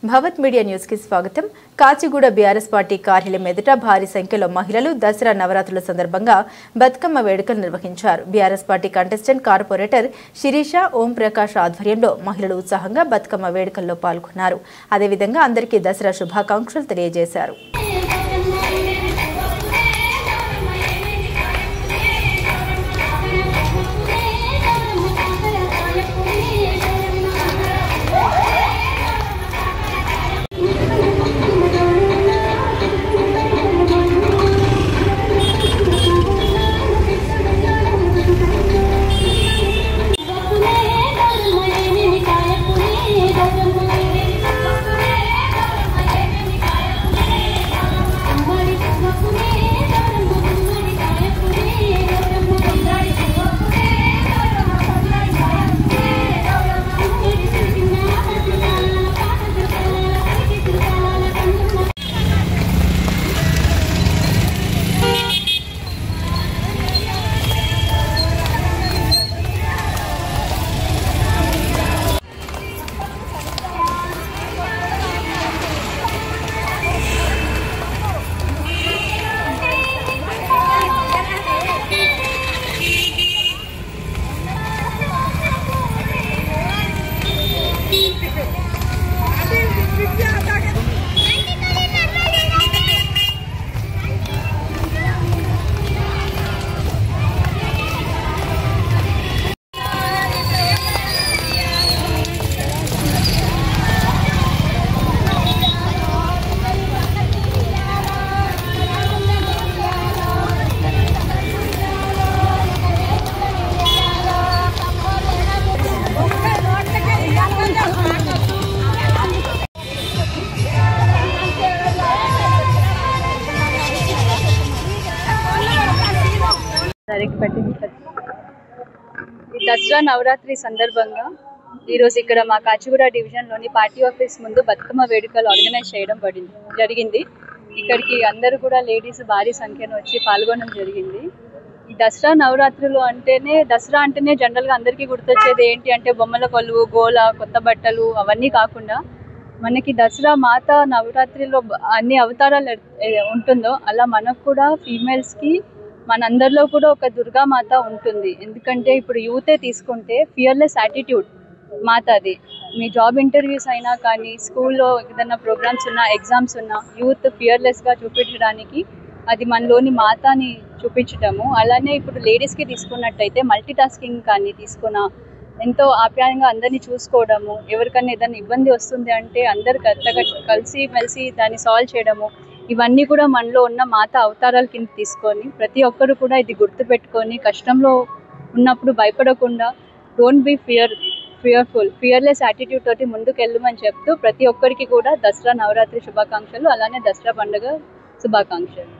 భవత్ media news కి స్వాగతం. Kachiguda BRS party కార్యాలయం ఎదుట భారీ సంఖ్యలో మహిళలు దసరా నవరాత్రుల సందర్భంగా బతుకమ్మ వేడుకలు నిర్వహించారు. BRS party contestant corporator Sirisha Om Prakash ఆధ్వర్యంలో మహిళలు ఉత్సాహంగా బతుకమ్మ వేడుకల్లో పాల్గొన్నారు. అదేవిధంగా అందరికీ దసరా శుభాకాంక్షలు తెలియజేశారు. దసరా నవరాత్రి సందర్భంగా ఈరోజు ఇక్కడ మా కాచిగూడ డివిజన్లోని పార్టీ ఆఫీస్ ముందు బతుకమ్మ వేడుకలు ఆర్గనైజ్ చేయడం జరిగింది. ఇక్కడికి అందరూ కూడా లేడీస్ భారీ సంఖ్యలో వచ్చి పాల్గొనడం జరిగింది. ఈ దసరా నవరాత్రులు దసరా అంటేనే జనరల్గా అందరికీ గుర్తొచ్చేది ఏంటి అంటే బొమ్మల కొలువు, గోల, కొత్త బట్టలు అవన్నీ కాకుండా మనకి దసరా మాత నవరాత్రిలో అన్ని అవతారాలు ఉంటుందో అలా మనకు కూడా ఫీమేల్స్కి మనందరిలో కూడా ఒక దుర్గామాత ఉంటుంది. ఎందుకంటే ఇప్పుడు యూతే తీసుకుంటే ఫియర్లెస్ యాటిట్యూడ్ మాత అది. మీ జాబ్ ఇంటర్వ్యూస్ అయినా కానీ స్కూల్లో ఏదైనా ప్రోగ్రామ్స్ ఉన్నా, ఎగ్జామ్స్ ఉన్నా యూత్ ఫియర్లెస్గా చూపించడానికి అది మనలోని మాతని చూపించటము. అలానే ఇప్పుడు లేడీస్కి తీసుకున్నట్టయితే మల్టీ టాస్కింగ్ కానీ తీసుకున్న ఎంతో ఆప్యాయంగా అందరినీ చూసుకోవడము, ఎవరికైనా ఏదైనా ఇబ్బంది వస్తుంది అంటే అందరు కలిసి మెలిసి దాన్ని సాల్వ్ చేయడము, ఇవన్నీ కూడా మనలో ఉన్న మాత అవతారాల కింద తీసుకొని ప్రతి ఒక్కరు కూడా ఇది గుర్తుపెట్టుకొని కష్టంలో ఉన్నప్పుడు భయపడకుండా డోంట్ బీ ఫియర్లెస్ యాటిట్యూడ్ తోటి ముందుకు వెళ్ళమని చెప్తూ ప్రతి ఒక్కరికి కూడా దసరా నవరాత్రి శుభాకాంక్షలు, అలానే దసరా పండుగ శుభాకాంక్షలు.